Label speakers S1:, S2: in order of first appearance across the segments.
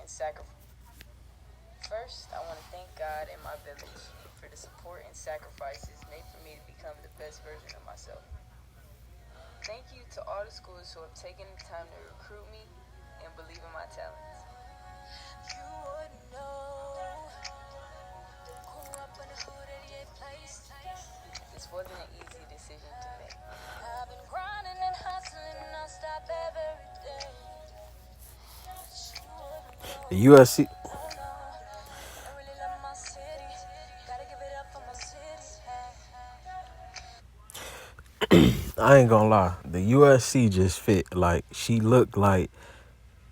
S1: and sacrifice. First, I want to thank God and my village for the support and sacrifices made for me to become the best version of myself. Thank you to all the schools who have taken the time to recruit me and believe in my talents. You wouldn't know. Grew up in the hood, 88 place. This wasn't an easy decision to make. I've been grinding and hustling non-stop every day.
S2: The USC. I ain't gonna lie. The USC just fit. Like, she looked like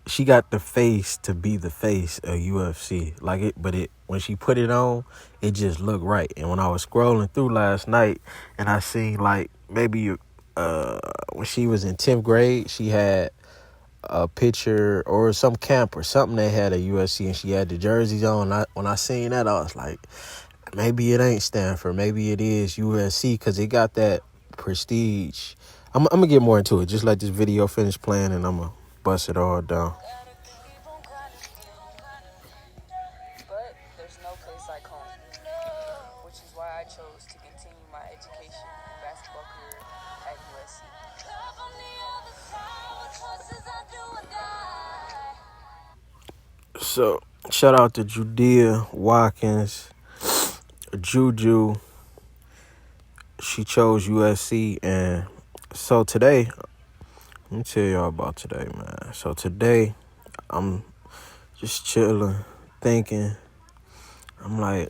S2: she got the face to be the face of UFC. Like it, but when she put it on, it just looked right. And when I was scrolling through last night, and I seen like maybe when she was in 10th grade, she had a picture or some camp or something they had at USC, and she had the jerseys on. When I seen that, I was like, maybe it ain't Stanford, maybe it is USC, because it got that prestige. I'm gonna get more into it. Just let this video finish playing, and I'm gonna bust it all down.
S1: But there's no place like home, which is why I chose to continue my education and basketball career at USC.
S2: So, shout out to Juju Watkins, Juju. She chose USC, and so today, let me tell y'all about today, man. So today, I'm just chilling, thinking. I'm like,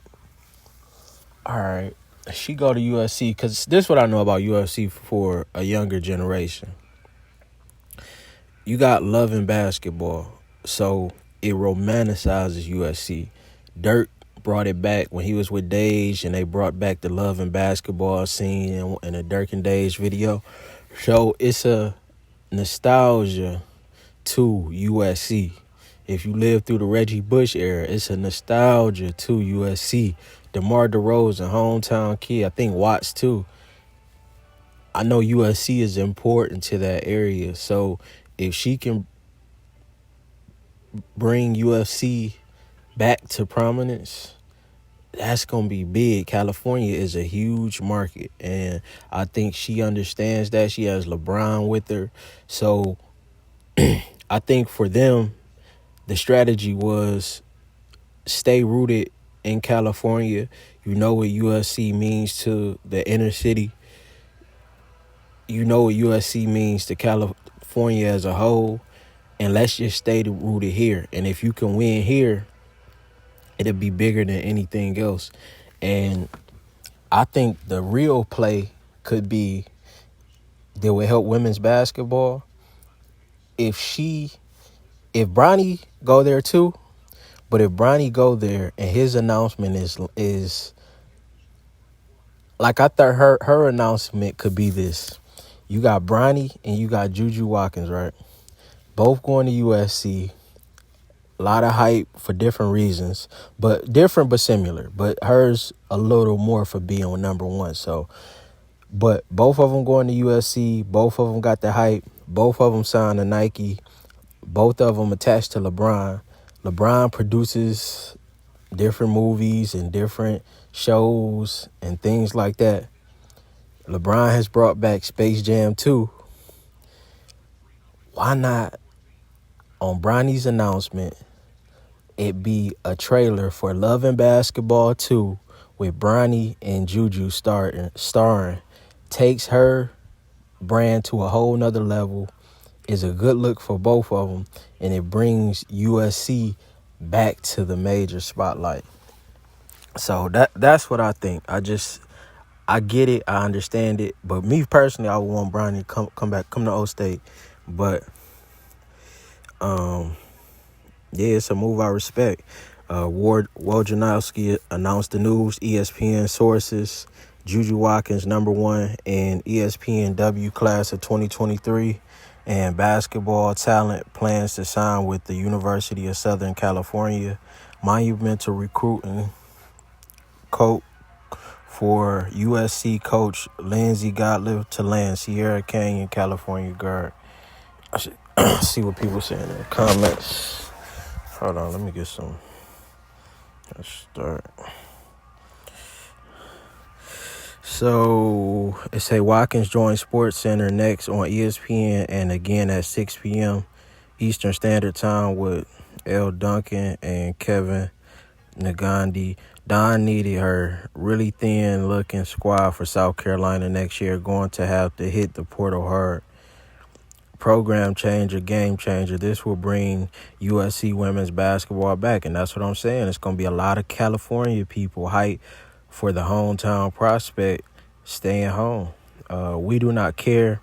S2: all right, she go to USC, because this is what I know about USC for a younger generation. You got love in basketball, so it romanticizes USC. Dirk brought it back when he was with Dage, and they brought back the love and basketball scene in the Dirk and Dage video. So it's a nostalgia to USC. If you lived through the Reggie Bush era, it's a nostalgia to USC. DeMar DeRozan, hometown kid. I think Watts too. I know USC is important to that area. So if she can bring UFC back to prominence, that's going to be big. California is a huge market, and I think she understands that. She has LeBron with her. So I think for them, the strategy was stay rooted in California. You know what USC means to the inner city. You know what USC means to California as a whole. And let's just stay rooted here. And if you can win here, it'll be bigger than anything else. And I think the real play could be that would help women's basketball. If Bronny go there too, but if Bronny go there and his announcement is like, I thought her announcement could be this. You got Bronny and you got Juju Watkins, right? Both going to USC. A lot of hype for different reasons, but different but similar. But hers a little more for being number one. So, but both of them going to USC. Both of them got the hype. Both of them signed to Nike. Both of them attached to LeBron. LeBron produces different movies and different shows and things like that. LeBron has brought back Space Jam 2. Why not, on Bronny's announcement, it be a trailer for Love and Basketball 2 with Bronny and Juju starring. Takes her brand to a whole nother level. Is a good look for both of them, and it brings USC back to the major spotlight. So that's what I think. I get it, I understand it, but me personally, I would want Bronny to come to O State. But yeah, it's a move I respect. Wojnarowski announced the news. ESPN sources: Juju Watkins #1 in ESPNW class of 2023, and basketball talent plans to sign with the University of Southern California. Monumental recruiting coach for USC coach Lindsey Gottlieb to land Sierra Canyon, California guard. I should see what people say in the comments. Hold on, let me get some. Let's start. So it say Watkins joins Sports Center next on ESPN and again at 6 p.m. Eastern Standard Time with L. Duncan and Kevin Nagandi. Don needed her really thin-looking squad for South Carolina next year, going to have to hit the portal hard. Program changer, game changer. This will bring USC women's basketball back, and that's what I'm saying. It's going to be a lot of California people hyped for the hometown prospect staying home. We do not care.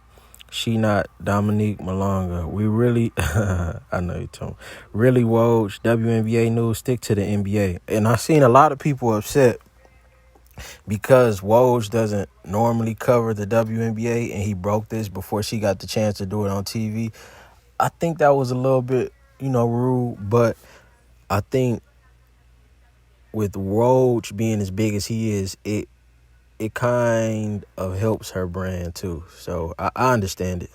S2: She not Dominique Malonga. We really, I know you told me. Really, Woj, WNBA news, stick to the NBA. And I've seen a lot of people upset because Woj doesn't normally cover the WNBA and he broke this before she got the chance to do it on TV. I think that was a little bit, rude, but I think with Woj being as big as he is, it kind of helps her brand too. So I understand it.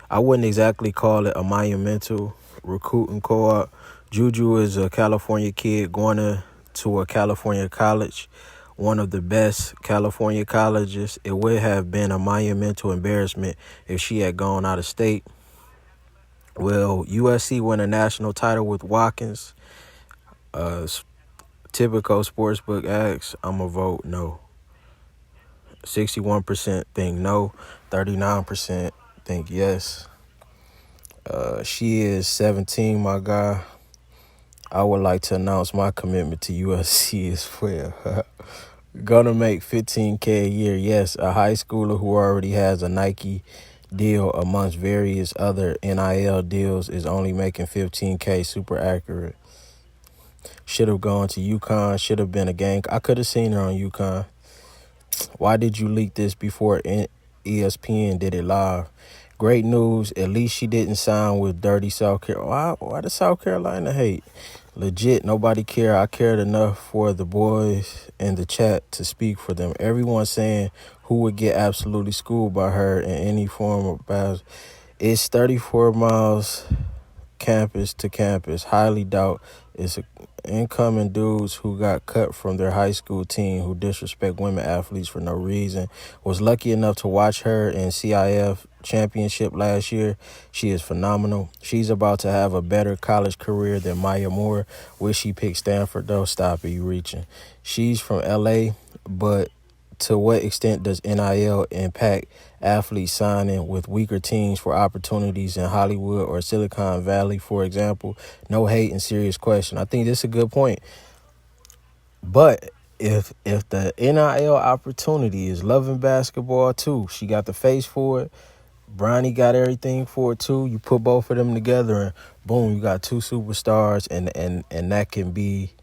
S2: I wouldn't exactly call it a monumental recruiting co-op. Juju is a California kid going to a California college, one of the best California colleges. It would have been a monumental embarrassment if she had gone out of state. Will USC win a national title with Watkins? Typical sportsbook acts, I'm going to vote no. 61% think no, 39% think yes. She is 17, my guy. I would like to announce my commitment to USC as well. Gonna make $15K a year. Yes, a high schooler who already has a Nike deal amongst various other NIL deals is only making $15K. Super accurate. Should have gone to UConn. Should have been a gang. I could have seen her on UConn. Why did you leak this before ESPN did it live? Great news. At least she didn't sign with dirty South Carolina. Why does South Carolina hate? Legit, nobody care. I cared enough for the boys in the chat to speak for them. Everyone saying who would get absolutely schooled by her in any form of basketball. It's 34 miles campus to campus. Highly doubt it's incoming dudes who got cut from their high school team who disrespect women athletes for no reason. Was lucky enough to watch her in CIF championship last year. She is phenomenal. She's about to have a better college career than Maya Moore. Wish she picked Stanford though. Stop it, you reaching. She's from LA, but to what extent does NIL impact athletes signing with weaker teams for opportunities in Hollywood or Silicon Valley, for example? No hate and serious question. I think this is a good point. But if the NIL opportunity is loving basketball too, she got the face for it. Bronny got everything for it too. You put both of them together and boom, you got two superstars and that can be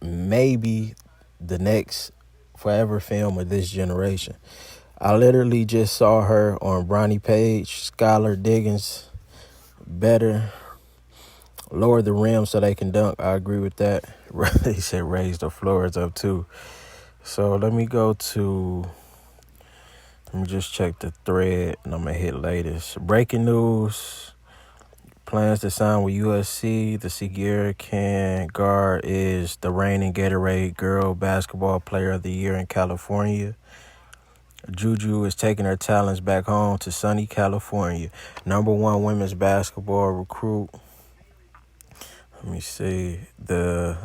S2: maybe the next forever film of this generation. I literally just saw her on Bronny Page, Skylar Diggins, better lower the rim so they can dunk. I agree with that. They said raise the floors up too. So let me just check the thread and I'm going to hit latest. Breaking news. Plans to sign with USC. The Sierra Can guard is the reigning Gatorade Girl Basketball Player of the Year in California. Juju is taking her talents back home to sunny California. Number 1 women's basketball recruit. Let me see. The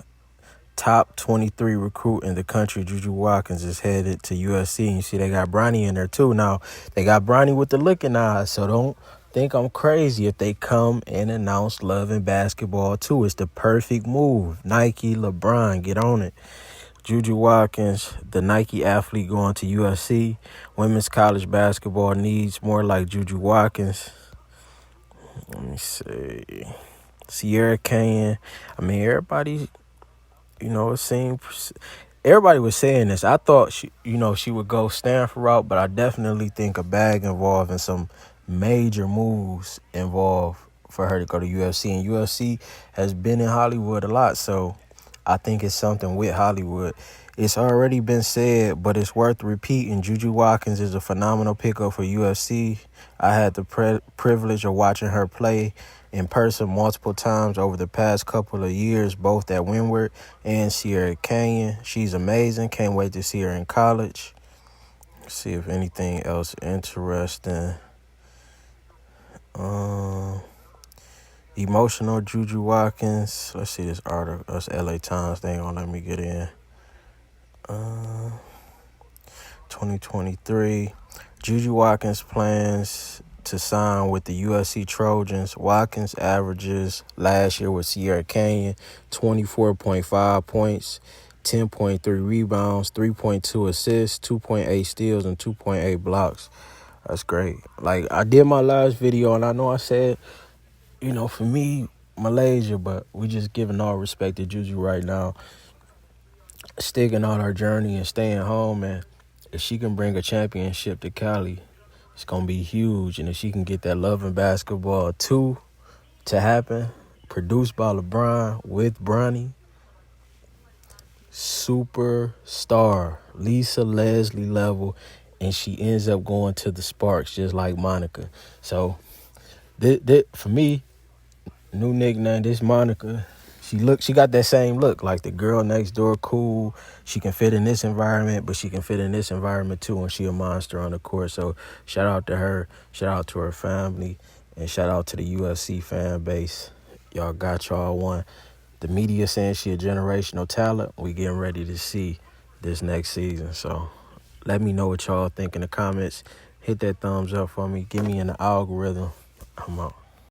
S2: top 23 recruit in the country, Juju Watkins, is headed to USC. And you see they got Bronny in there too. Now, they got Bronny with the looking eyes, so don't think I'm crazy if they come and announce love and basketball too. It's the perfect move. Nike, LeBron, get on it. Juju Watkins, the Nike athlete going to USC. Women's college basketball needs more like Juju Watkins. Let me see. Sierra Canyon. I mean, everybody, it seemed everybody was saying this. I thought she would go Stanford route, but I definitely think a bag involved and some major moves involved for her to go to UFC. And UFC has been in Hollywood a lot, so I think it's something with Hollywood. It's already been said, but it's worth repeating. Juju Watkins is a phenomenal pickup for USC. I had the privilege of watching her play in person multiple times over the past couple of years, both at Windward and Sierra Canyon. She's amazing. Can't wait to see her in college. See if anything else interesting. Emotional Juju Watkins. Let's see this article. That's LA Times. They ain't gonna let me get in. 2023. Juju Watkins plans to sign with the USC Trojans. Watkins averages last year with Sierra Canyon 24.5 points, 10.3 rebounds, 3.2 assists, 2.8 steals, and 2.8 blocks. That's great. Like, I did my last video, and I know I said, for me, Malaysia, but we just giving all respect to Juju right now, sticking on her journey and staying home, and if she can bring a championship to Cali, it's going to be huge. And if she can get that Love and Basketball 2 to happen, produced by LeBron with Bronny, superstar, Lisa Leslie level, and she ends up going to the Sparks just like Monica. So, for me, new nickname, this Monica. She got that same look, like the girl next door, cool. She can fit in this environment, but she can fit in this environment too, and she a monster on the court. So shout out to her, shout out to her family, and shout out to the USC fan base. Y'all got y'all one. The media saying she a generational talent. We getting ready to see this next season. So let me know what y'all think in the comments. Hit that thumbs up for me. Get me in the algorithm. I'm out.